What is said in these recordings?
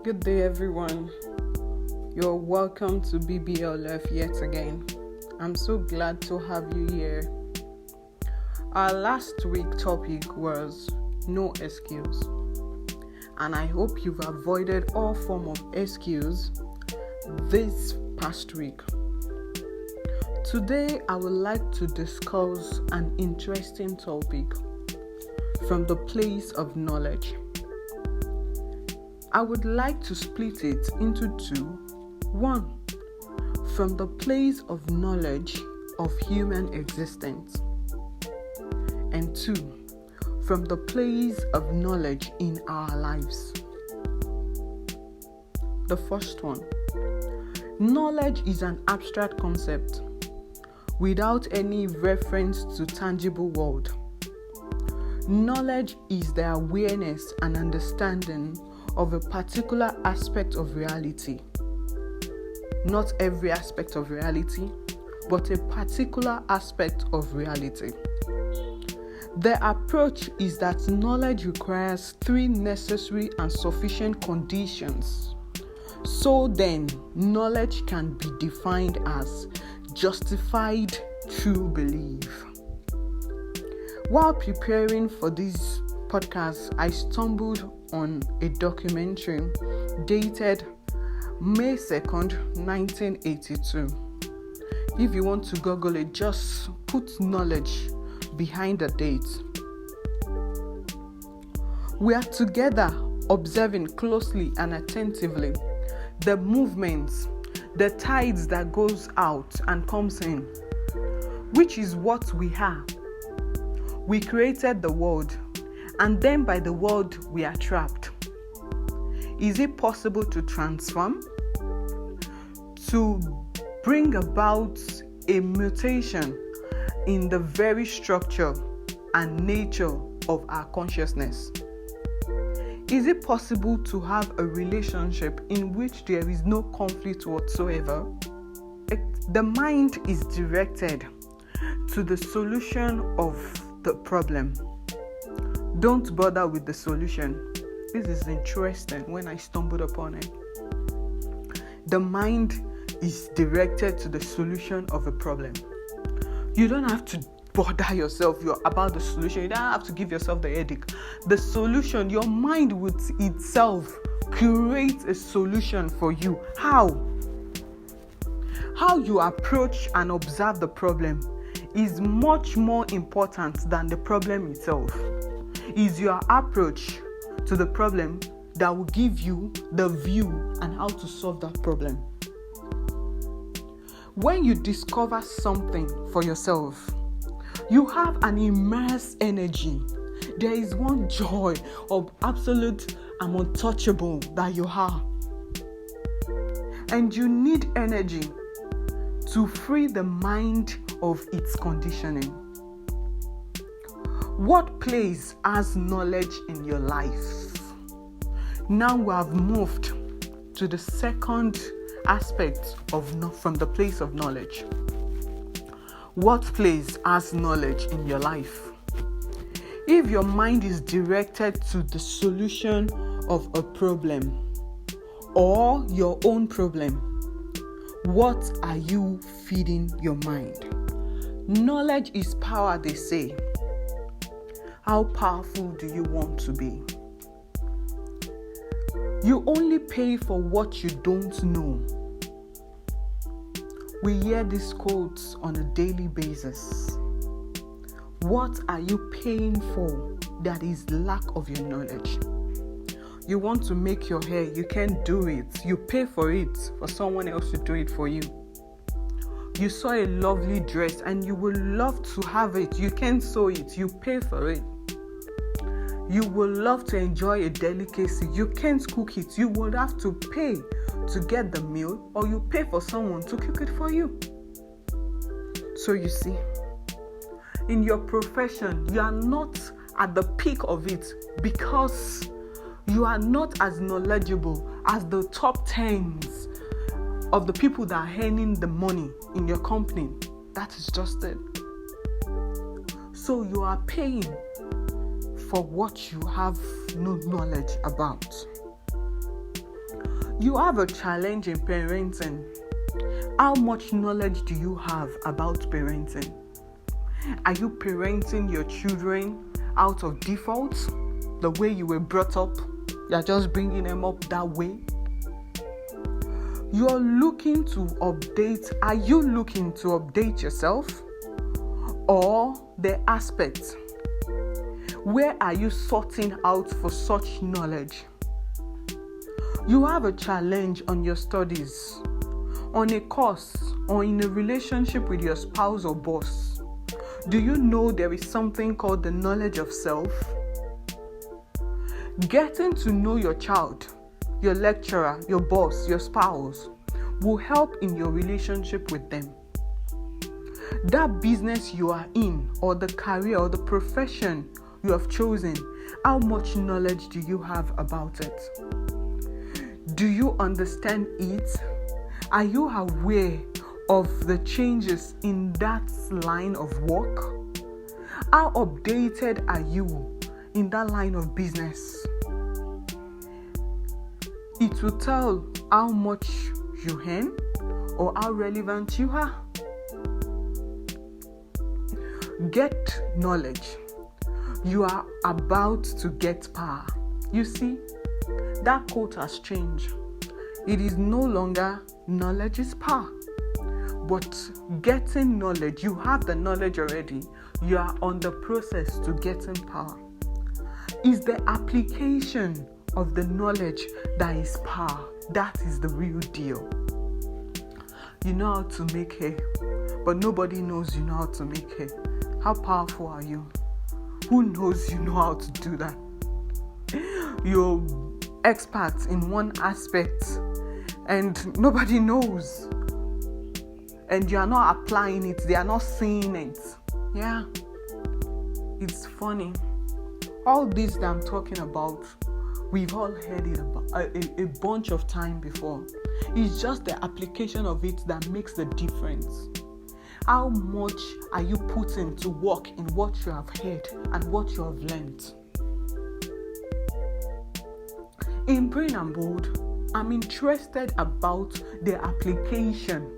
Good day, everyone. You're welcome to BBLF yet again. I'm so glad to have you here. Our last week topic was no excuse, and I hope you've avoided all form of excuse this past week. Today, I would like to discuss an interesting topic from the place of knowledge. I would like to split it into two. One, from the place of knowledge of human existence. And two, from the place of knowledge in our lives. The first one, knowledge is an abstract concept without any reference to tangible world. Knowledge is the awareness and understanding of a particular aspect of reality. Not every aspect of reality, but a particular aspect of reality. The approach is that knowledge requires three necessary and sufficient conditions. So then, knowledge can be defined as justified true belief. While preparing for this podcast, I stumbled on a documentary dated May 2nd, 1982. If you want to Google it, just put knowledge behind the date. We are together observing closely and attentively the movements, the tides that goes out and comes in, which is what we are. We created the world, and then by the world we are trapped. Is it possible to transform? To bring about a mutation in the very structure and nature of our consciousness? Is it possible to have a relationship in which there is no conflict whatsoever? The mind is directed to the solution of the problem. Don't bother with the solution. This is interesting when I stumbled upon it. The mind is directed to the solution of a problem. You don't have to bother yourself about the solution. You don't have to give yourself the headache. The solution, your mind would itself create a solution for you. How? How you approach and observe the problem is much more important than the problem itself. Is your approach to the problem that will give you the view and how to solve that problem. When you discover something for yourself, you have an immense energy. There is one joy of absolute and untouchable that you have. And you need energy to free the mind of its conditioning. What place has knowledge in your life? Now we have moved to the second aspect from the place of knowledge. What place has knowledge in your life? If your mind is directed to the solution of a problem or your own problem, what are you feeding your mind? Knowledge is power, they say. How powerful do you want to be? You only pay for what you don't know. We hear these quotes on a daily basis. What are you paying for that is lack of your knowledge? You want to make your hair, you can't do it. You pay for it for someone else to do it for you. You saw a lovely dress and you would love to have it. You can't sew it. You pay for it. You would love to enjoy a delicacy. You can't cook it. You would have to pay to get the meal, or you pay for someone to cook it for you. So you see, in your profession, you are not at the peak of it because you are not as knowledgeable as the top 10s of the people that are earning the money in your company. That is just it. So you are paying for what you have no knowledge about. You have a challenge in parenting. How much knowledge do you have about parenting? Are you parenting your children out of default? The way you were brought up? You're just bringing them up that way? You're looking to update. Are you looking to update yourself? Or the aspect? Where are you sorting out for such knowledge? You have a challenge on your studies, on a course, or in a relationship with your spouse or boss. Do you know there is something called the knowledge of self? Getting to know your child, your lecturer, your boss, your spouse will help in your relationship with them. That business you are in, or the career or the profession you have chosen, how much knowledge do you have about it? Do you understand it? Are you aware of the changes in that line of work? How updated are you in that line of business? It will tell how much you earn or how relevant you are. Get knowledge. You are about to get power. You see, that quote has changed. It is no longer knowledge is power, but getting knowledge. You have the knowledge already. You are on the process to getting power. It's the application of the knowledge that is power. That is the real deal. You know how to make hay, but nobody knows you know how to make hay. How powerful are you? Who knows you know how to do that? You're expert in one aspect and nobody knows. And you are not applying it. They are not seeing it. Yeah. It's funny. All this that I'm talking about, we've all heard it about a bunch of time before. It's just the application of it that makes the difference. How much are you putting to work in what you have heard and what you have learned? In Brain and Bold, I'm interested about the application.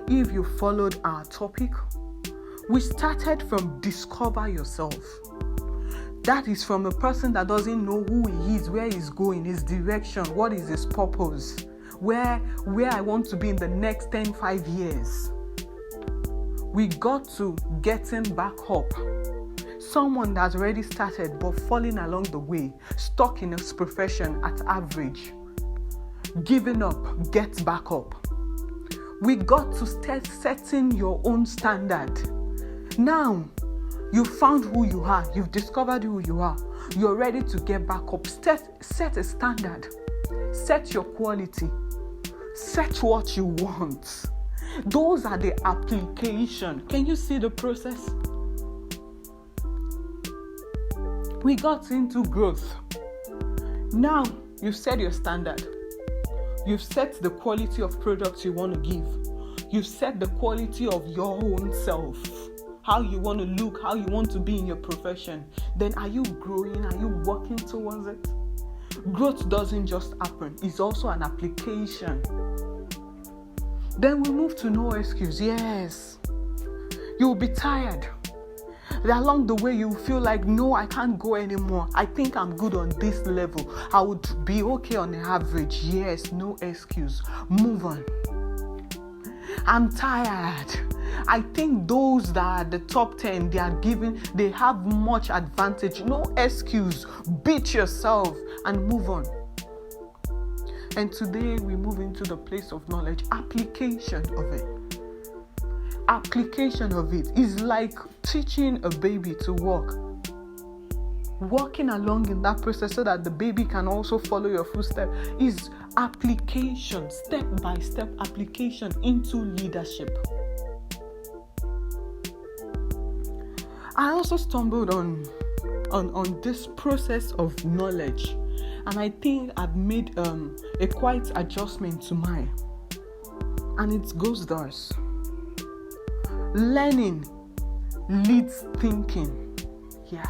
If you followed our topic, we started from discover yourself. That is from a person that doesn't know who he is, where he's going, his direction, what is his purpose, where I want to be in the next 5 years. We got to getting back up. Someone that's already started but falling along the way, stuck in his profession at average, giving up, get back up. We got to start setting your own standard. Now, you found who you are. You've discovered who you are. You're ready to get back up. Set a standard. Set your quality. Set what you want. Those are the application. Can you see the process? We got into growth. Now, you've set your standard. You've set the quality of products you want to give. You've set the quality of your own self. How you want to look, how you want to be in your profession. Then are you growing? Are you working towards it? Growth doesn't just happen. It's also an application. Then we move to no excuse. Yes. You'll be tired. Along the way, you feel like, no, I can't go anymore. I think I'm good on this level. I would be okay on the average. Yes, no excuse. Move on. I'm tired. I think those that are the top 10, they have much advantage. No excuse. Beat yourself and move on. And today we move into the place of knowledge. Application of it. Application of it is like teaching a baby to walk. Walking along in that process so that the baby can also follow your footsteps is application, step-by-step application into leadership. I also stumbled on this process of knowledge, and I think I've made a quite adjustment to mine. And it goes thus. Learning leads thinking. Yeah.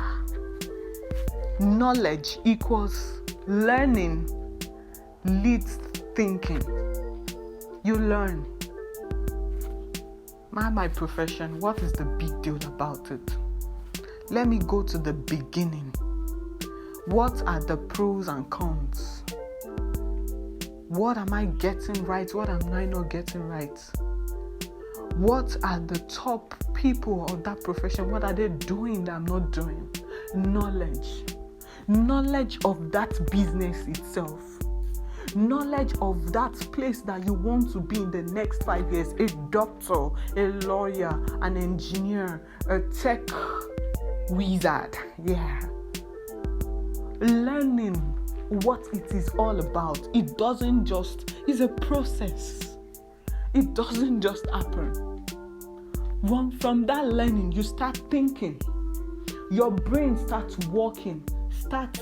Knowledge equals learning leads thinking. You learn. My profession, what is the big deal about it? Let me go to the beginning. What are the pros and cons? What am I getting right? What am I not getting right? What are the top people of that profession? What are they doing that I'm not doing? Knowledge. Knowledge of that business itself. Knowledge of that place that you want to be in the next 5 years. A doctor, a lawyer, an engineer, a tech wizard. Yeah. Learning what it is all about. It doesn't just, it's a process. It doesn't just happen. From that learning, you start thinking. Your brain starts working. Start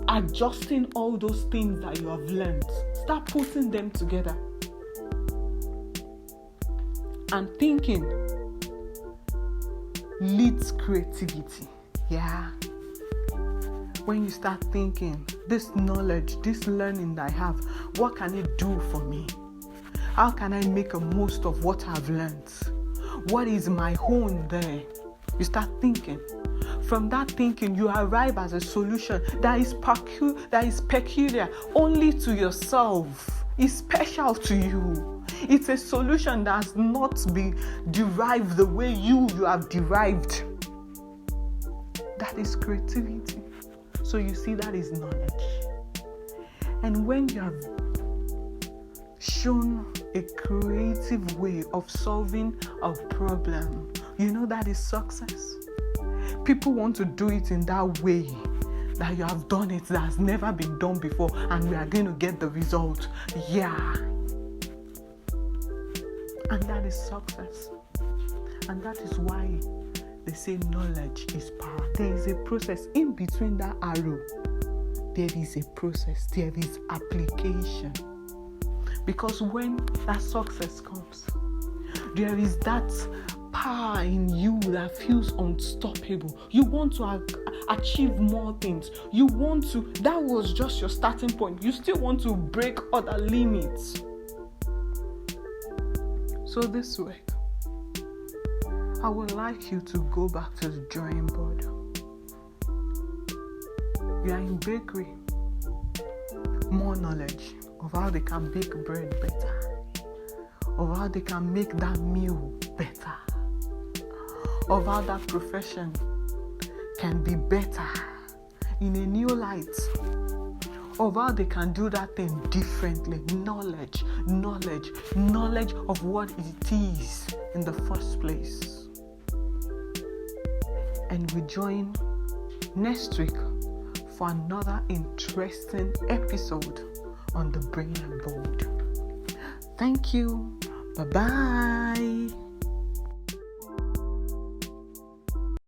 adjusting all those things that you have learned. Start putting them together. And thinking leads creativity. Yeah. When you start thinking, this knowledge, this learning that I have, what can it do for me? How can I make a most of what I've learned? What is my own there? You start thinking. From that thinking, you arrive at a solution that is peculiar only to yourself. It's special to you. It's a solution that has not been derived the way you have derived. That is creativity. So you see, that is knowledge. And when you have shown a creative way of solving a problem, you know that is success. People want to do it in that way that you have done it, that has never been done before, and we are going to get the result. Yeah. And that is success. And that is why they say knowledge is power. There is a process in between that arrow. There is a process. There is application. Because when that success comes, there is that power in you that feels unstoppable. You want to achieve more things. That was just your starting point. You still want to break other limits. So this week, I would like you to go back to the drawing board. You are in bakery. More knowledge of how they can bake bread better, of how they can make that meal better, of how that profession can be better in a new light, of how they can do that thing differently. Knowledge of what it is in the first place. And we join next week for another interesting episode on the Brain and Bold. Thank you. Bye-bye.